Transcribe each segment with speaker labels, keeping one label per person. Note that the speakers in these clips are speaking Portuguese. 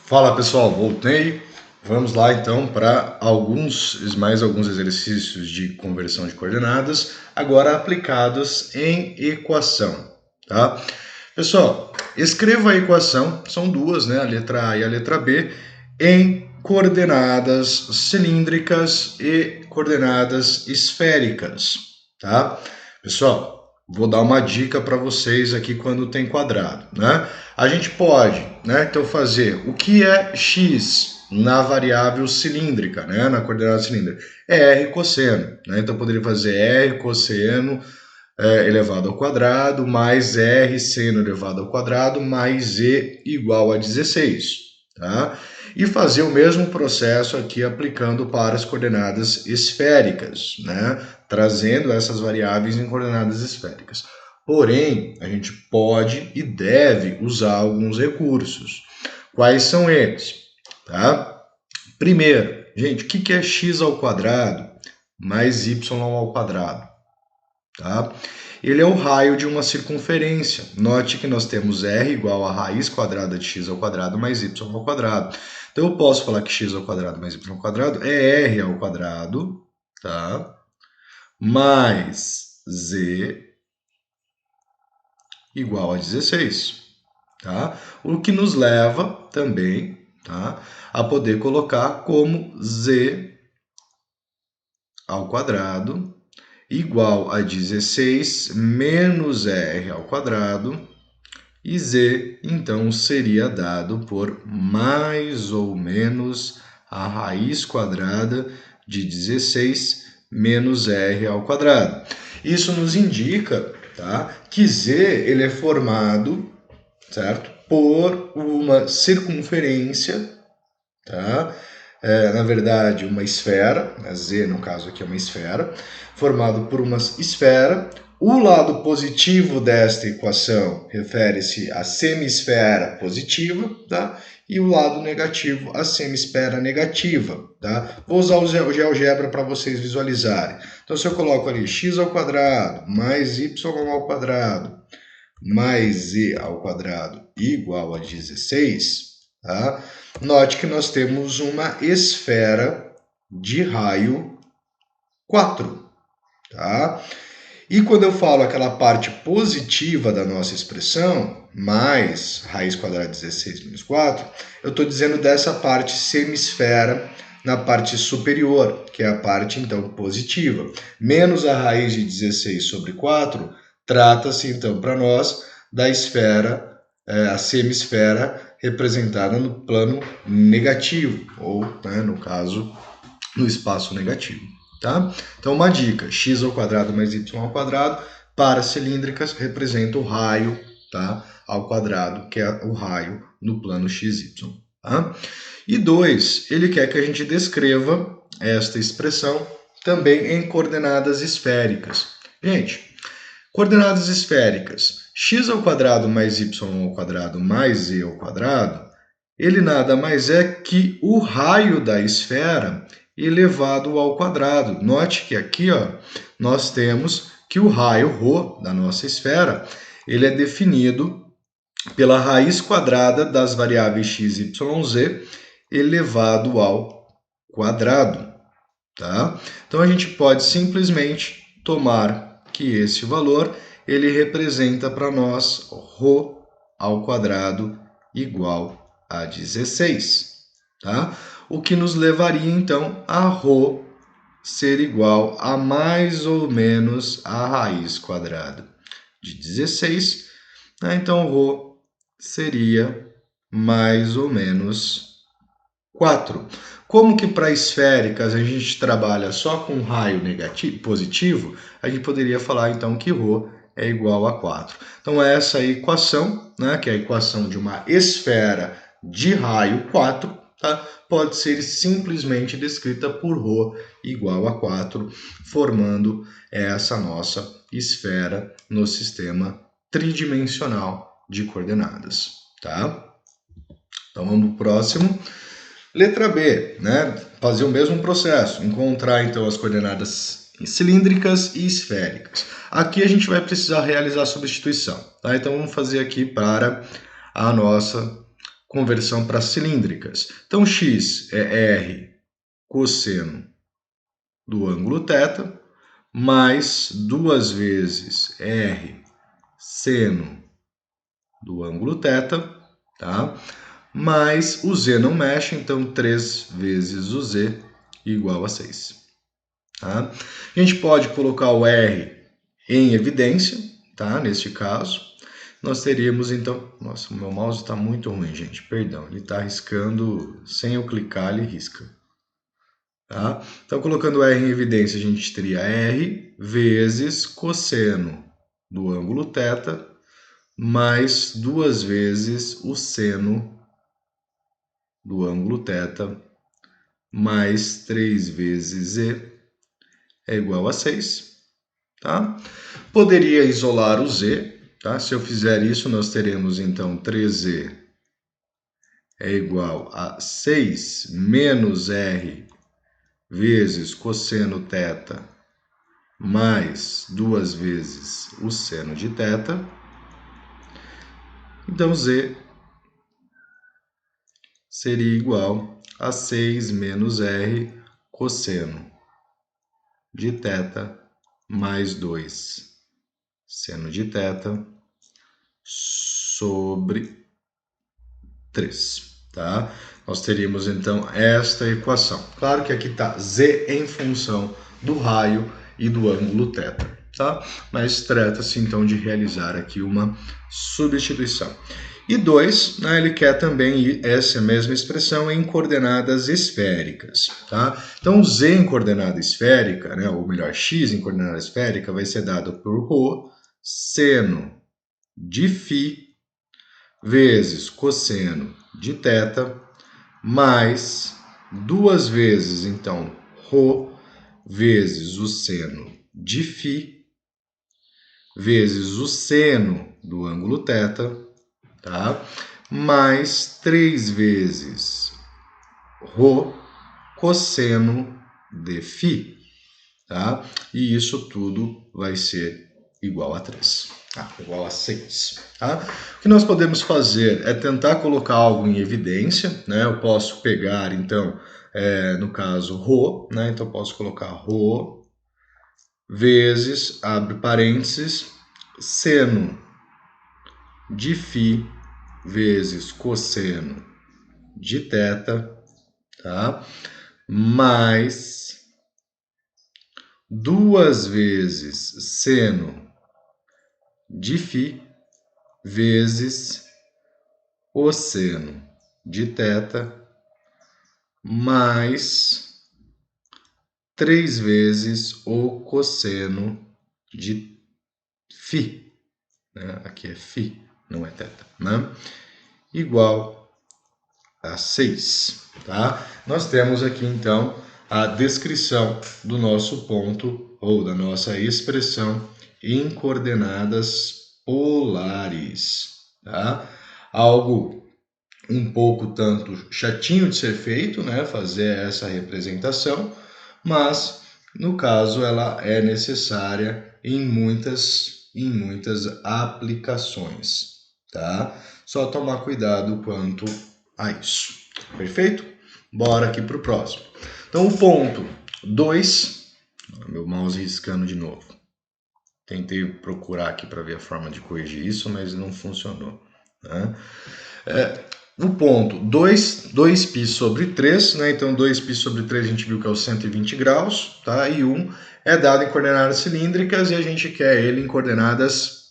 Speaker 1: Fala pessoal, voltei. Vamos lá então para mais alguns exercícios de conversão de coordenadas, agora aplicados em equação, tá? Pessoal, escreva a equação, são duas, né? A letra A e a letra B, em coordenadas cilíndricas e coordenadas esféricas, tá? Pessoal, vou dar uma dica para vocês aqui quando tem quadrado, né? A gente pode, né, então fazer o que é x na variável cilíndrica, né, na coordenada cilíndrica, é r cosseno, né? Então eu poderia fazer r cosseno elevado ao quadrado mais r seno elevado ao quadrado mais e igual a 16, tá? E fazer o mesmo processo aqui aplicando para as coordenadas esféricas, né? Trazendo essas variáveis em coordenadas esféricas. Porém, a gente pode e deve usar alguns recursos. Quais são eles? Tá? Primeiro, gente, o que é x ao quadrado mais y ao quadrado? Tá? Ele é o raio de uma circunferência. Note que nós temos r igual a raiz quadrada de x ao quadrado mais y ao quadrado. Então eu posso falar que x ao quadrado mais y ao quadrado é r ao quadrado, tá? Mais z igual a 16, tá? O que nos leva também, tá, a poder colocar como z ao quadrado igual a 16 menos r ao quadrado, e z, então, seria dado por mais ou menos a raiz quadrada de 16 menos r ao quadrado. Isso nos indica, tá, que z ele é formado, certo, por uma circunferência, tá? Na verdade, uma esfera, a z no caso aqui é uma esfera, formado por uma esfera. O lado positivo desta equação refere-se à semisfera positiva, tá? E o lado negativo à semisfera negativa, tá? Vou usar o GeoGebra para vocês visualizarem. Então, se eu coloco ali x ao quadrado mais y ao quadrado mais z ao quadrado igual a 16, tá? Note que nós temos uma esfera de raio 4, tá? E quando eu falo aquela parte positiva da nossa expressão, mais raiz quadrada de 16 menos 4, eu estou dizendo dessa parte semisfera na parte superior, que é a parte, então, positiva. Menos a raiz de 16 sobre 4, trata-se, então, para nós, da esfera, a semisfera representada no plano negativo, ou, né, no caso, no espaço negativo. Tá? Então, uma dica, x ao quadrado mais y ao quadrado, para cilíndricas, representa o raio, tá, ao quadrado, que é o raio no plano xy. Tá? E 2, ele quer que a gente descreva esta expressão também em coordenadas esféricas. Gente, coordenadas esféricas, x ao quadrado mais y ao quadrado mais z ao quadrado, ele nada mais é que o raio da esfera elevado ao quadrado. Note que aqui, ó, nós temos que o raio ρ da nossa esfera, ele é definido pela raiz quadrada das variáveis x, y, z elevado ao quadrado, tá? Então a gente pode simplesmente tomar que esse valor ele representa para nós ρ ao quadrado igual a 16, tá? O que nos levaria, então, a ρ ser igual a mais ou menos a raiz quadrada de 16. Né? Então, ρ seria mais ou menos 4. Como que para esféricas a gente trabalha só com raio negativo, positivo, a gente poderia falar, então, que ρ é igual a 4. Então, essa é a equação, né, que é a equação de uma esfera de raio 4, tá? Pode ser simplesmente descrita por ρ igual a 4, formando essa nossa esfera no sistema tridimensional de coordenadas, tá? Então, vamos para o próximo. Letra B, né? Fazer o mesmo processo, encontrar então as coordenadas cilíndricas e esféricas. Aqui a gente vai precisar realizar a substituição, tá? Então, vamos fazer aqui para a nossa conversão para cilíndricas. Então, x é r cosseno do ângulo θ, mais 2 vezes r seno do ângulo θ, tá? Mais o z não mexe, então 3 vezes o z igual a 6. Tá? A gente pode colocar o r em evidência, tá? Neste caso, nós teríamos então... Nossa, o meu mouse está muito ruim, gente, perdão. Ele está riscando, sem eu clicar, ele risca. Tá? Então, colocando r em evidência, a gente teria r vezes cosseno do ângulo θ, mais 2 vezes o seno do ângulo θ, mais 3 vezes z é igual a 6. Tá? Poderia isolar o z. Tá? Se eu fizer isso, nós teremos então 3z é igual a 6 menos r vezes cosseno θ mais 2 vezes o seno de θ. Então, z seria igual a 6 menos r cosseno de θ mais 2 seno de θ sobre 3. Tá? Nós teríamos, então, esta equação. Claro que aqui está z em função do raio e do ângulo θ. Tá? Mas trata-se, então, de realizar aqui uma substituição. E 2, né, ele quer também essa mesma expressão em coordenadas esféricas. Tá? Então, z em coordenada esférica, né, ou melhor, x em coordenada esférica, vai ser dado por ρ seno de φ vezes cosseno de θ, mais 2 vezes, então, ρ vezes o seno de φ, vezes o seno do ângulo θ, tá? Mais 3 vezes ρ cosseno de φ, tá? E isso tudo vai ser igual a 3, tá? Igual a 6. Tá? O que nós podemos fazer é tentar colocar algo em evidência, né? Eu posso pegar, então, no caso, ρ, né? Então, eu posso colocar ρ vezes, abre parênteses, seno de φ vezes cosseno de θ, tá? Mais 2 vezes seno de φ vezes o seno de θ, mais 3 vezes o cosseno de φ. Né? Aqui é φ, não é θ. Né? Igual a 6. Tá? Nós temos aqui, então, a descrição do nosso ponto ou da nossa expressão em coordenadas polares. Tá? Algo um pouco tanto chatinho de ser feito, né? Fazer essa representação, mas no caso ela é necessária em muitas aplicações. Tá? Só tomar cuidado quanto a isso. Perfeito? Bora aqui para o próximo. Então, o ponto 2, meu mouse riscando de novo. Tentei procurar aqui para ver a forma de corrigir isso, mas não funcionou. Né? O ponto 2π sobre 3, né? Então 2π sobre 3 a gente viu que é o 120 graus, tá? E 1 é dado em coordenadas cilíndricas e a gente quer ele em coordenadas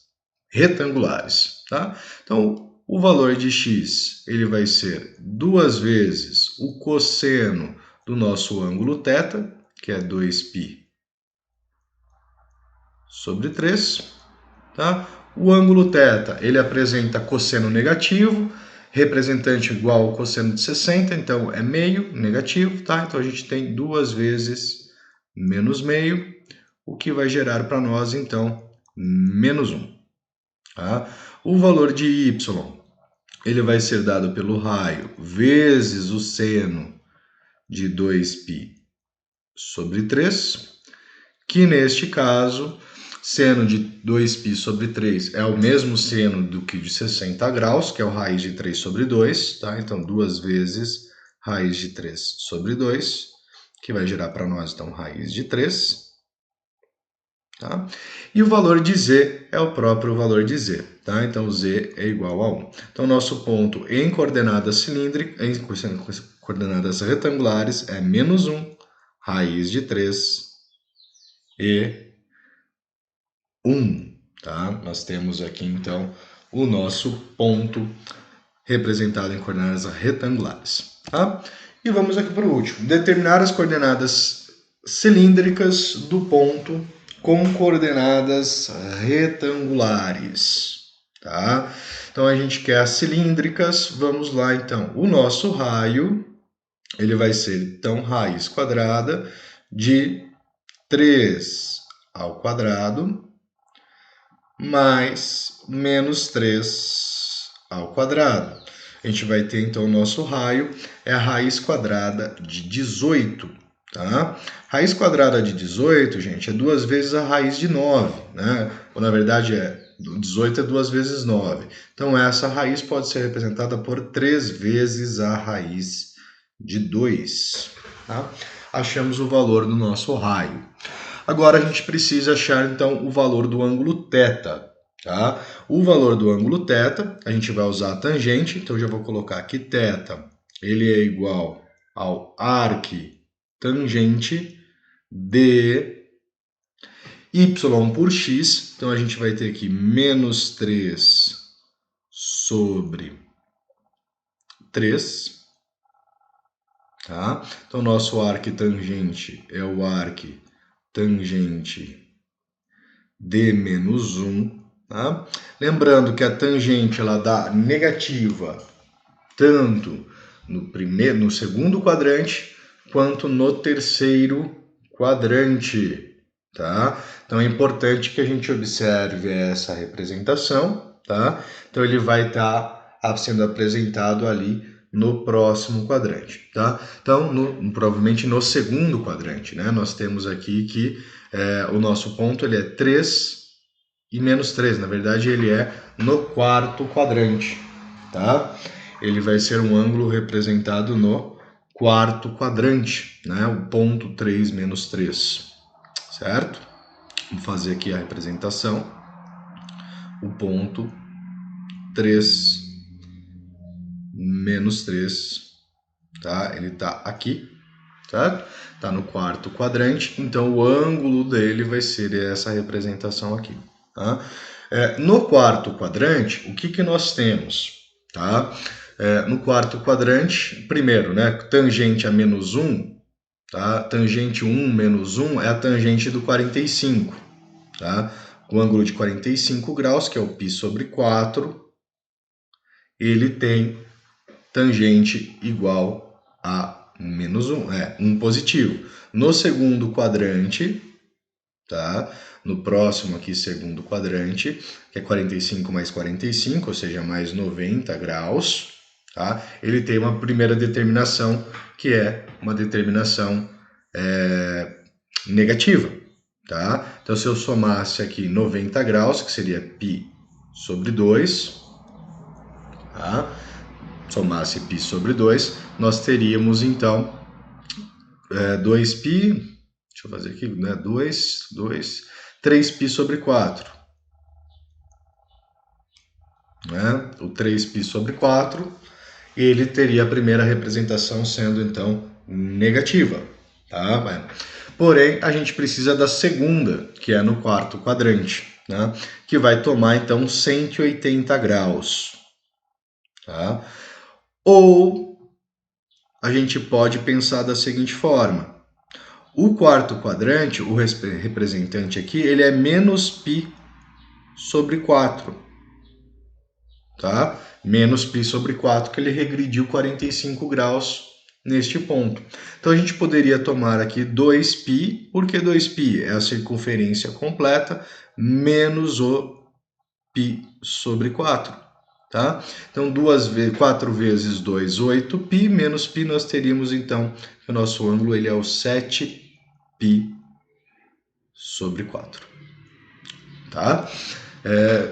Speaker 1: retangulares, tá? Então, o valor de x ele vai ser 2 vezes o cosseno do nosso ângulo θ, que é 2π sobre 3. Tá? O ângulo θ ele apresenta cosseno negativo, representante igual ao cosseno de 60, então é meio negativo. Tá? Então a gente tem 2 vezes menos meio, o que vai gerar para nós, então, menos 1. Tá? O valor de y ele vai ser dado pelo raio vezes o seno de 2π sobre 3, que neste caso Seno de 2π sobre 3 é o mesmo seno do que de 60 graus, que é o raiz de 3 sobre 2, tá? Então, 2 vezes raiz de 3 sobre 2, que vai gerar para nós, então, raiz de 3. Tá? E o valor de z é o próprio valor de z. Tá? Então, z é igual a 1. Então, nosso ponto em coordenadas cilíndricas, em coordenadas retangulares, é menos 1, raiz de 3 e 1. Tá? Nós temos aqui, então, o nosso ponto representado em coordenadas retangulares. Tá? E vamos aqui para o último. Determinar as coordenadas cilíndricas do ponto com coordenadas retangulares. Tá? Então, a gente quer as cilíndricas. Vamos lá, então. O nosso raio, ele vai ser, então, raiz quadrada de 3 ao quadrado mais menos 3 ao quadrado. A gente vai ter, então, o nosso raio é a raiz quadrada de 18, tá? Raiz quadrada de 18, gente, é 2 vezes a raiz de 9, né? Ou, na verdade, 18 é 2 vezes 9. Então, essa raiz pode ser representada por 3 vezes a raiz de 2, tá? Achamos o valor do nosso raio. Agora, a gente precisa achar, então, o valor do ângulo θ. Tá? O valor do ângulo θ, a gente vai usar a tangente, então eu já vou colocar aqui θ, ele é igual ao arctangente de y por x, então a gente vai ter aqui menos 3 sobre 3, tá? Então, nosso arctangente é o arctangente de menos 1. Tá? Lembrando que a tangente ela dá negativa tanto no segundo quadrante quanto no terceiro quadrante. Tá? Então é importante que a gente observe essa representação. Tá? Então ele vai estar sendo apresentado ali no próximo quadrante. Tá? Então, provavelmente no segundo quadrante. Né? Nós temos aqui que o nosso ponto ele é 3 e menos 3, na verdade ele é no quarto quadrante, tá? Ele vai ser um ângulo representado no quarto quadrante, né? O ponto 3 menos 3, certo? Vamos fazer aqui a representação. O ponto 3 menos 3, tá? Ele tá aqui, certo? Tá no quarto quadrante, então o ângulo dele vai ser essa representação aqui. Tá? No quarto quadrante, o que nós temos? Tá? No quarto quadrante, primeiro, né, tangente a menos 1, tá? Tangente 1 menos 1 é a tangente do 45. Tá? O ângulo de 45 graus, que é o π sobre 4, ele tem tangente igual a menos 1, 1 positivo. No segundo quadrante, tá? No próximo aqui, segundo quadrante, que é 45 mais 45, ou seja, mais 90 graus, tá? Ele tem uma primeira determinação, que é uma determinação negativa, tá? Então, se eu somasse aqui 90 graus, que seria π sobre 2, tá? Somasse π sobre 2, nós teríamos, então, 2π, deixa eu fazer aqui, né? 3π sobre 4. Né? O 3π sobre 4, ele teria a primeira representação sendo, então, negativa. Tá? Porém, a gente precisa da segunda, que é no quarto quadrante, né? Que vai tomar, então, 180 graus. Tá? Ou a gente pode pensar da seguinte forma. O quarto quadrante, o representante aqui, ele é menos π sobre 4. Tá? Menos π sobre 4, que ele regrediu 45 graus neste ponto. Então, a gente poderia tomar aqui 2π, porque 2π é a circunferência completa, menos o π sobre 4. Tá? Então, 4 vezes 2, 8π, menos π, nós teríamos, então, que o nosso ângulo ele é o 7π sobre 4. tá?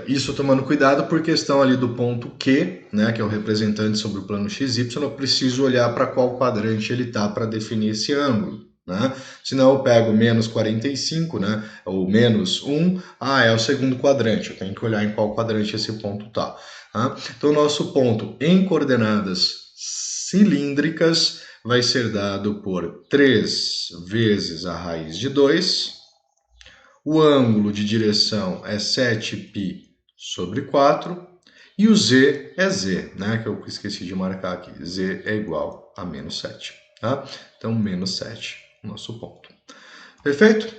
Speaker 1: Isso tomando cuidado por questão ali do ponto Q, né, que é o representante sobre o plano XY, eu preciso olhar para qual quadrante ele está para definir esse ângulo, né? Senão eu pego menos 45, né, ou menos 1, é o segundo quadrante, eu tenho que olhar em qual quadrante esse ponto está. Tá? Então o nosso ponto em coordenadas cilíndricas vai ser dado por 3 vezes a raiz de 2, o ângulo de direção é 7π sobre 4 e o z é z, né, que eu esqueci de marcar aqui. Z é igual a menos 7. Tá? Então, menos 7, nosso ponto. Perfeito?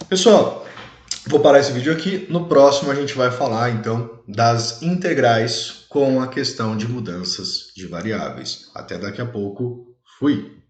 Speaker 1: Pessoal, vou parar esse vídeo aqui. No próximo a gente vai falar, então, das integrais com a questão de mudanças de variáveis. Até daqui a pouco. Fui!